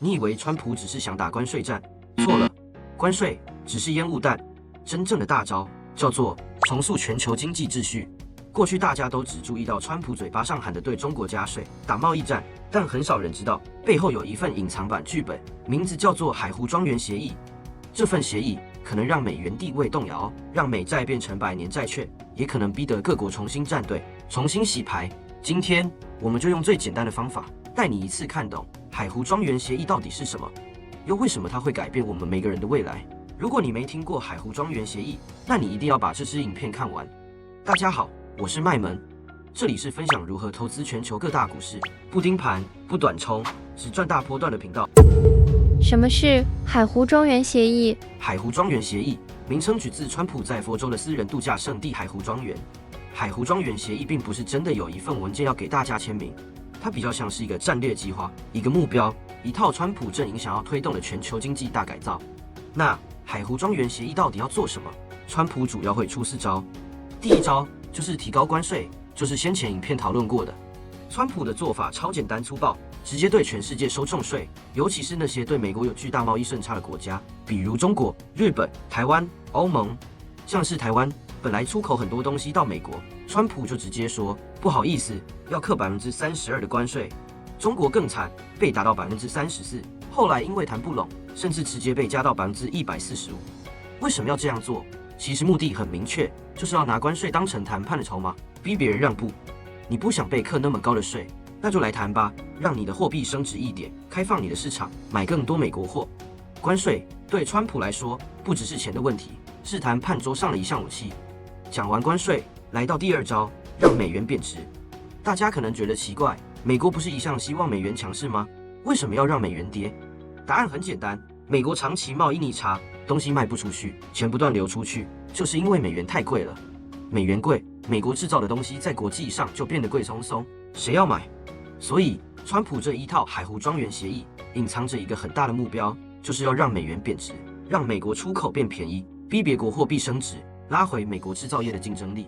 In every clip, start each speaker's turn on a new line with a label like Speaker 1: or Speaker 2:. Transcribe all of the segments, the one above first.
Speaker 1: 你以为川普只是想打关税战？错了，关税只是烟雾弹，真正的大招叫做重塑全球经济秩序。过去大家都只注意到川普嘴巴上喊的对中国加税、打贸易战，但很少人知道背后有一份隐藏版剧本，名字叫做海湖庄园协议。这份协议可能让美元地位动摇，让美债变成100年债券，也可能逼得各国重新站队、重新洗牌。今天我们就用最简单的方法，带你一次看懂海湖庄园协议到底是什么，又为什么它会改变我们每个人的未来。如果你没听过海湖庄园协议，那你一定要把这支影片看完。大家好，我是麦门，这里是分享如何投资全球各大股市，不盯盘、不短冲，只赚大波段的频道。
Speaker 2: 什么是海湖庄园协议？
Speaker 1: 海湖庄园协议名称取自川普在佛州的私人度假胜地海湖庄园。海湖庄园协议并不是真的有一份文件要给大家签名，它比较像是一个战略计划、一个目标、一套川普阵营想要推动的全球经济大改造。那海湖庄园协议到底要做什么？川普主要会出4招。第一招就是提高关税，就是先前影片讨论过的。川普的做法超简单粗暴，直接对全世界收重税，尤其是那些对美国有巨大贸易顺差的国家，比如中国、日本、台湾、欧盟。像是台湾本来出口很多东西到美国，川普就直接说不好意思，要课32%的关税。中国更惨，被打到34%，后来因为谈不拢，甚至直接被加到145%。为什么要这样做？其实目的很明确，就是要拿关税当成谈判的筹码，逼别人让步。你不想被课那么高的税，那就来谈吧，让你的货币升值一点，开放你的市场，买更多美国货。关税对川普来说不只是钱的问题，是谈判桌上的一项武器。讲完关税，来到第2招，让美元贬值。大家可能觉得奇怪，美国不是一向希望美元强势吗？为什么要让美元跌？答案很简单，美国长期贸易逆差，东西卖不出去，钱不断流出去，就是因为美元太贵了。美元贵，美国制造的东西在国际上就变得贵松松，谁要买？所以川普这一套海湖庄园协议隐藏着一个很大的目标，就是要让美元贬值，让美国出口变便宜，逼别国货币升值，拉回美国制造业的竞争力。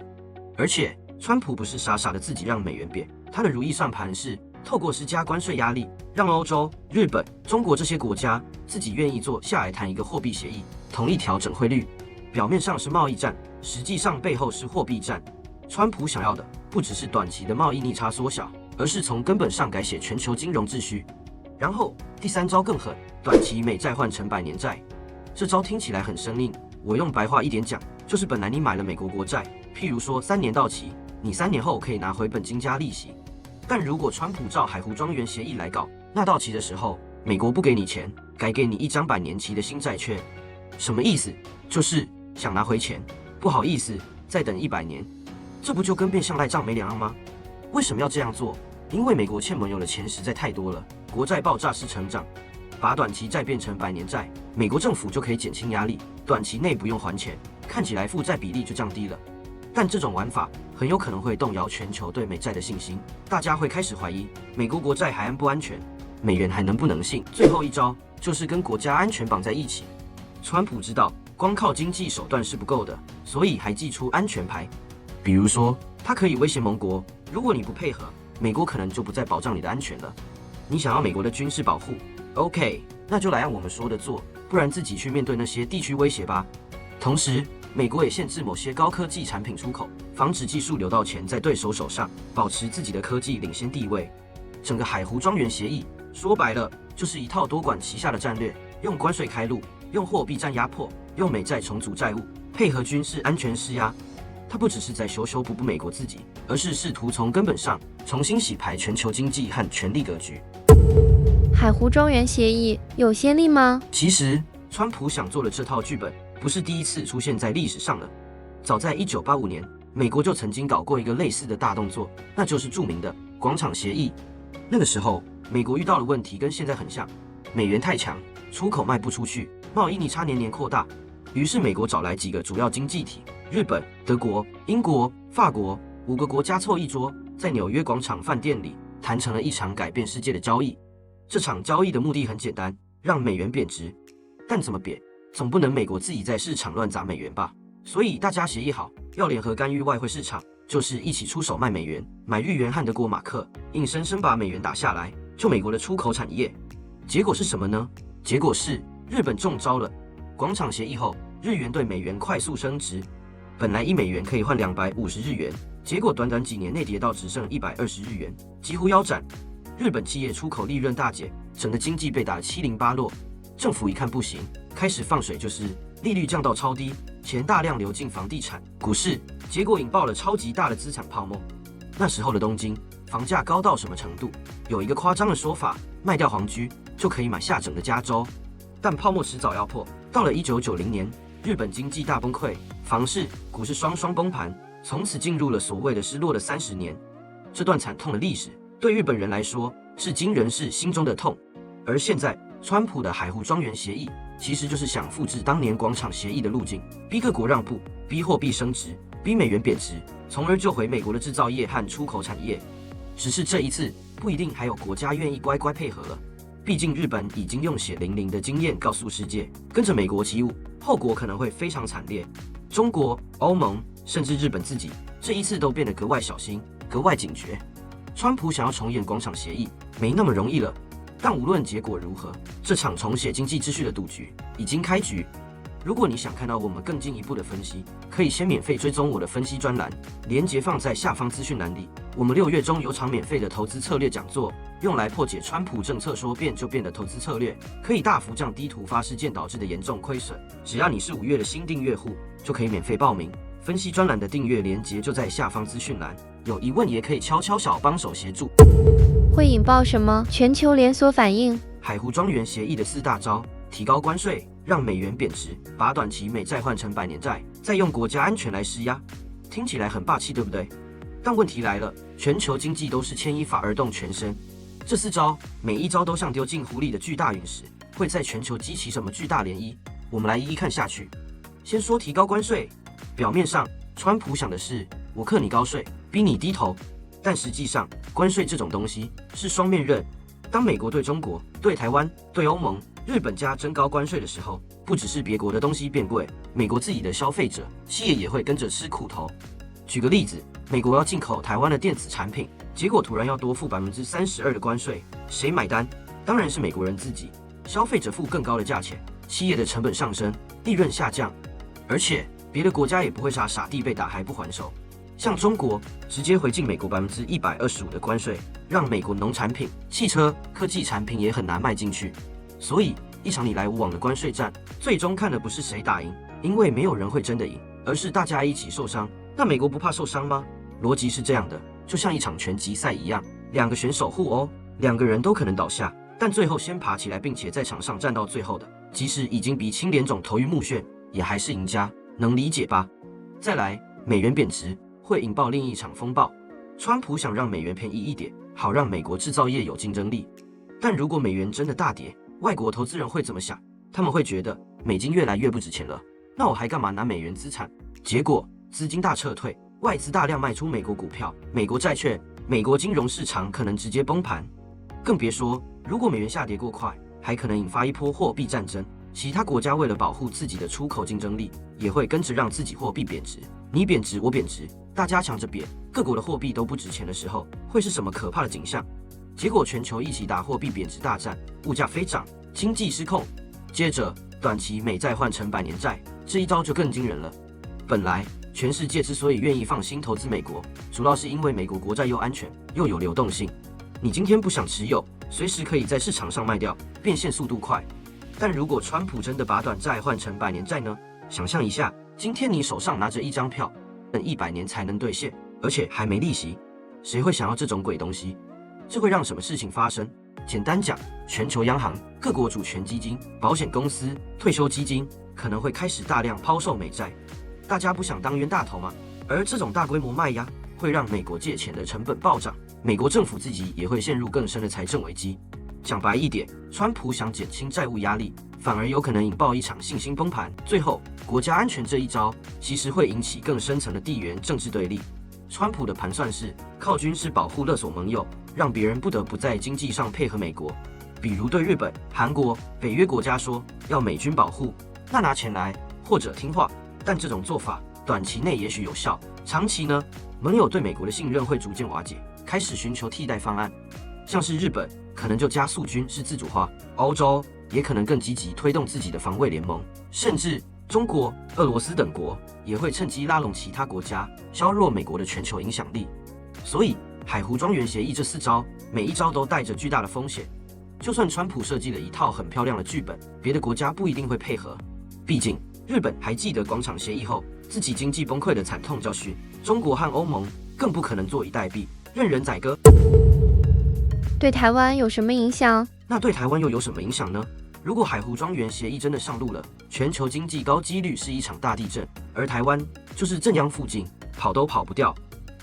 Speaker 1: 而且川普不是傻傻的自己让美元贬，他的如意算盘是透过施加关税压力，让欧洲、日本、中国这些国家自己愿意坐下来谈一个货币协议，同意调整汇率。表面上是贸易战，实际上背后是货币战。川普想要的不只是短期的贸易逆差缩小，而是从根本上改写全球金融秩序。然后第3招更狠，短期美债换成100年债。这招听起来很生硬，我用白话一点讲，就是本来你买了美国国债，譬如说3年到期，你3年后可以拿回本金加利息。但如果川普照海湖庄园协议来搞，那到期的时候，美国不给你钱，改给你一张100年期的新债券。什么意思？就是想拿回钱，不好意思，再等100年。这不就跟变相赖账没两样吗？为什么要这样做？因为美国欠盟友的钱实在太多了，国债爆炸式成长，把短期债变成100年债，美国政府就可以减轻压力，短期内不用还钱，看起来负债比例就降低了。但这种玩法很有可能会动摇全球对美债的信心，大家会开始怀疑美国国债还安不安全，美元还能不能信。最后一招就是跟国家安全绑在一起。川普知道光靠经济手段是不够的，所以还祭出安全牌。比如说，他可以威胁盟国，如果你不配合，美国可能就不再保障你的安全了。你想要美国的军事保护 ？OK， 那就来按我们说的做，不然自己去面对那些地区威胁吧。同时，美国也限制某些高科技产品出口，防止技术流到钱在对手手上，保持自己的科技领先地位。整个海湖庄园协议说白了就是一套多管齐下的战略，用关税开路，用货币战压迫，用美债重组债务，配合军事安全施压。它不只是在修修补补美国自己，而是试图从根本上重新洗牌全球经济和权力格局。
Speaker 2: 海湖庄园协议有先例吗？
Speaker 1: 其实，川普想做的这套剧本不是第一次出现在历史上了。早在1985年，美国就曾经搞过一个类似的大动作，那就是著名的广场协议。那个时候，美国遇到的问题跟现在很像，美元太强，出口卖不出去，贸易逆差年年扩大。于是美国找来几个主要经济体，日本、德国、英国、法国5个国家凑一桌，在纽约广场饭店里谈成了一场改变世界的交易。这场交易的目的很简单，让美元贬值。但怎么贬？总不能美国自己在市场乱砸美元吧？所以大家协议好，要联合干预外汇市场，就是一起出手卖美元，买日元和德国马克，硬生生把美元打下来，救美国的出口产业。结果是什么呢？结果是日本中招了。广场协议后，日元对美元快速升值，本来1美元可以换250日元，结果短短几年内跌到只剩120日元，几乎腰斩。日本企业出口利润大减，整个经济被打得七零八落。政府一看不行，开始放水，就是利率降到超低，钱大量流进房地产、股市，结果引爆了超级大的资产泡沫。那时候的东京房价高到什么程度？有一个夸张的说法，卖掉皇居就可以买下整个加州。但泡沫迟早要破，到了1990年，日本经济大崩溃，房市、股市双双崩盘，从此进入了所谓的失落的30年。这段惨痛的历史对日本人来说是惊人，是心中的痛。而现在，川普的海湖庄园协议其实就是想复制当年广场协议的路径，逼各国让步，逼货币升值，逼美元贬值，从而救回美国的制造业和出口产业。只是这一次不一定还有国家愿意乖乖配合了，毕竟日本已经用血淋淋的经验告诉世界，跟着美国起舞，后果可能会非常惨烈。中国、欧盟甚至日本自己这一次都变得格外小心，格外警觉。川普想要重演广场协议没那么容易了，但无论结果如何，这场重写经济秩序的赌局已经开局。如果你想看到我们更进一步的分析，可以先免费追踪我的分析专栏，连结放在下方资讯栏里。我们6月中有场免费的投资策略讲座，用来破解川普政策说变就变的投资策略，可以大幅降低突发事件导致的严重亏损。只要你是5月的新订阅户，就可以免费报名。分析专栏的订阅连结就在下方资讯栏，有疑问也可以敲小帮手协助。
Speaker 2: 会引爆什么全球连锁反应？
Speaker 1: 海湖庄园协议的4大招：提高关税，让美元贬值，把短期美债换成100年债，再用国家安全来施压。听起来很霸气，对不对？但问题来了，全球经济都是牵一发而动全身。这4招，每一招都像丢进湖里的巨大陨石，会在全球激起什么巨大涟漪？我们来一一看下去。先说提高关税，表面上川普想的是我课你高税，逼你低头，但实际上关税这种东西是双面刃。当美国对中国、对台湾、对欧盟、日本加征高关税的时候，不只是别国的东西变贵，美国自己的消费者、企业也会跟着吃苦头。举个例子，美国要进口台湾的电子产品，结果突然要多付32%的关税，谁买单？当然是美国人自己。消费者付更高的价钱，企业的成本上升，利润下降，而且别的国家也不会傻地被打还不还手。像中国直接回敬美国125%的关税，让美国农产品、汽车、科技产品也很难卖进去。所以一场你来我往的关税战，最终看的不是谁打赢，因为没有人会真的赢，而是大家一起受伤。那美国不怕受伤吗？逻辑是这样的，就像一场拳击赛一样，2个选手互殴，2个人都可能倒下，但最后先爬起来并且在场上站到最后的，即使已经鼻青脸肿头晕目眩，也还是赢家，能理解吧？再来，美元贬值会引爆另一场风暴。川普想让美元便宜一点，好让美国制造业有竞争力。但如果美元真的大跌，外国投资人会怎么想？他们会觉得美金越来越不值钱了，那我还干嘛拿美元资产？结果资金大撤退，外资大量卖出美国股票、美国债券，美国金融市场可能直接崩盘。更别说，如果美元下跌过快，还可能引发一波货币战争。其他国家为了保护自己的出口竞争力，也会跟着让自己货币贬值。你贬值，我贬值，大家抢着贬，各国的货币都不值钱的时候，会是什么可怕的景象？结果全球一起打货币贬值大战，物价飞涨，经济失控。接着，短期美债换成100年债，这一招就更惊人了。本来全世界之所以愿意放心投资美国，主要是因为美国国债又安全又有流动性。你今天不想持有，随时可以在市场上卖掉，变现速度快。但如果川普真的把短债换成100年债呢？想象一下，今天你手上拿着一张票，等100年才能兑现，而且还没利息，谁会想要这种鬼东西？这会让什么事情发生？简单讲，全球央行、各国主权基金、保险公司、退休基金可能会开始大量抛售美债。大家不想当冤大头吗？而这种大规模卖压会让美国借钱的成本暴涨，美国政府自己也会陷入更深的财政危机。讲白一点，川普想减轻债务压力，反而有可能引爆一场信心崩盘。最后，国家安全这一招其实会引起更深层的地缘政治对立。川普的盘算是靠军事保护勒索盟友，让别人不得不在经济上配合美国。比如对日本、韩国、北约国家说要美军保护，那拿钱来或者听话。但这种做法短期内也许有效，长期呢，盟友对美国的信任会逐渐瓦解，开始寻求替代方案。像是日本可能就加速军事自主化，欧洲也可能更积极推动自己的防卫联盟，甚至中国、俄罗斯等国也会趁机拉拢其他国家，削弱美国的全球影响力。所以，海湖庄园协议这4招，每一招都带着巨大的风险。就算川普设计了一套很漂亮的剧本，别的国家不一定会配合。毕竟，日本还记得广场协议后自己经济崩溃的惨痛教训，中国和欧盟更不可能坐以待毙，任人宰割。
Speaker 2: 对台湾有什么影响？
Speaker 1: 那对台湾又有什么影响呢？如果海湖庄园协议真的上路了，全球经济高几率是一场大地震，而台湾就是正央附近，跑都跑不掉。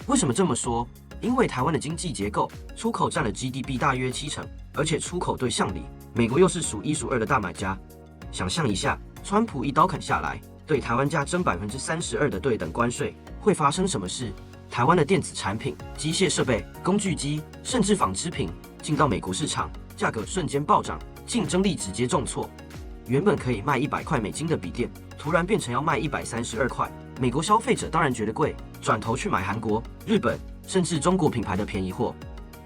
Speaker 1: 为什么这么说？因为台湾的经济结构，出口占了 GDP 大约70%，而且出口对象里，美国又是数1数2的大买家。想象一下，川普一刀砍下来，对台湾加征32%的对等关税，会发生什么事？台湾的电子产品、机械设备、工具机，甚至纺织品进到美国市场，价格瞬间暴涨，竞争力直接重挫。原本可以卖100块美金的笔电，突然变成要卖132块。美国消费者当然觉得贵，转头去买韩国、日本甚至中国品牌的便宜货。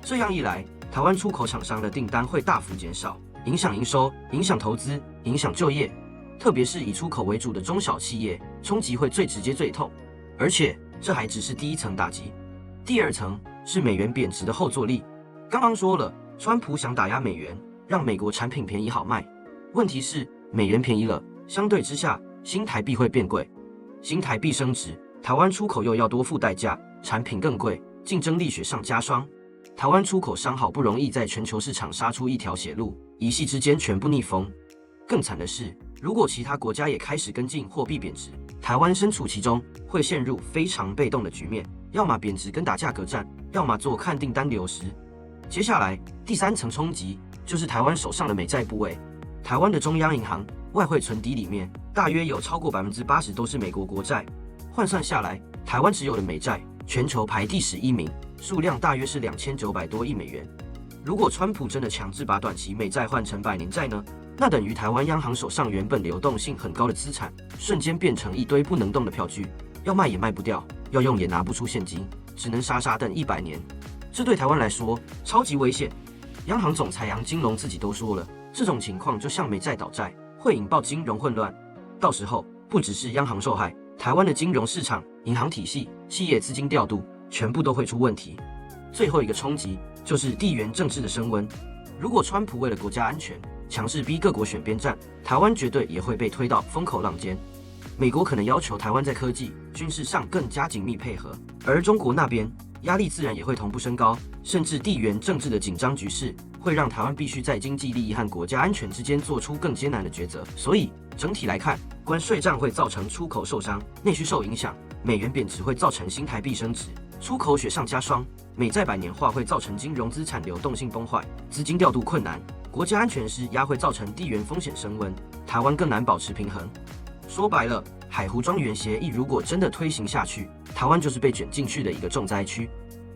Speaker 1: 这样一来，台湾出口厂商的订单会大幅减少，影响营收，影响投资，影响就业。特别是以出口为主的中小企业，冲击会最直接最痛。而且这还只是第一层打击，第二层是美元贬值的后坐力。刚刚说了，川普想打压美元，让美国产品便宜好卖。问题是美元便宜了，相对之下，新台币会变贵。新台币升值，台湾出口又要多付代价，产品更贵，竞争力雪上加霜。台湾出口商好不容易在全球市场杀出一条血路，一夕之间全部逆风。更惨的是，如果其他国家也开始跟进货币贬值，台湾身处其中，会陷入非常被动的局面，要么贬值跟打价格战，要么做看订单流失。接下来第3层冲击就是台湾手上的美债部位。台湾的中央银行外汇存底里面，大约有超过80%都是美国国债，换算下来，台湾持有的美债全球排第11名，数量大约是2900多亿美元。如果川普真的强制把短期美债换成100年债呢？那等于台湾央行手上原本流动性很高的资产，瞬间变成一堆不能动的票据，要卖也卖不掉，要用也拿不出现金，只能傻傻等100年。这对台湾来说超级危险。央行总裁杨金龙自己都说了，这种情况就像美债倒债，会引爆金融混乱。到时候不只是央行受害，台湾的金融市场、银行体系、企业资金调度，全部都会出问题。最后一个冲击就是地缘政治的升温。如果川普为了国家安全，强势逼各国选边站，台湾绝对也会被推到风口浪尖。美国可能要求台湾在科技、军事上更加紧密配合，而中国那边压力自然也会同步升高，甚至地缘政治的紧张局势会让台湾必须在经济利益和国家安全之间做出更艰难的抉择。所以整体来看，关税战会造成出口受伤，内需受影响，美元贬值会造成新台币升值，出口雪上加霜，美债100年化会造成金融资产流动性崩坏，资金调度困难，国家安全施压会造成地缘风险升温，台湾更难保持平衡。说白了，海湖庄园协议如果真的推行下去，台湾就是被卷进去的一个重灾区。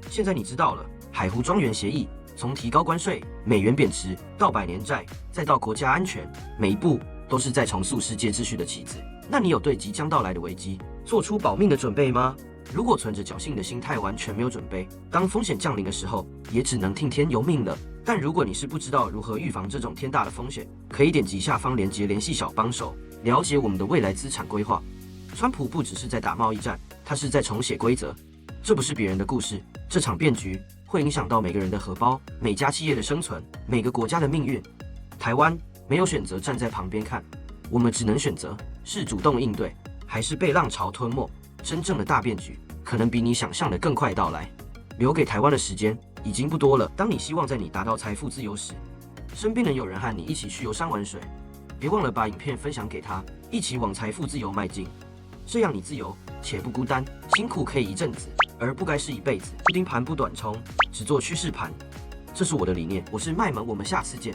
Speaker 1: 现在你知道了，海湖庄园协议从提高关税、美元贬值到100年债，再到国家安全，每一步都是在重塑世界秩序的棋子。那你有对即将到来的危机做出保命的准备吗？如果存着侥幸的心态完全没有准备，当风险降临的时候，也只能听天由命了。但如果你是不知道如何预防这种天大的风险，可以点击下方链接联系小帮手，了解我们的未来资产规划。川普不只是在打贸易战，他是在重写规则。这不是别人的故事，这场变局会影响到每个人的荷包、每家企业的生存、每个国家的命运。台湾没有选择站在旁边看，我们只能选择是主动应对，还是被浪潮吞没。真正的大变局可能比你想象的更快到来。留给台湾的时间已经不多了。当你希望在你达到财富自由时，身边能有人和你一起去游山玩水，别忘了把影片分享给他，一起往财富自由迈进。这样你自由且不孤单，辛苦可以一阵子，而不该是一辈子。盯盘不短冲，只做趋势盘，这是我的理念。我是麦门，我们下次见。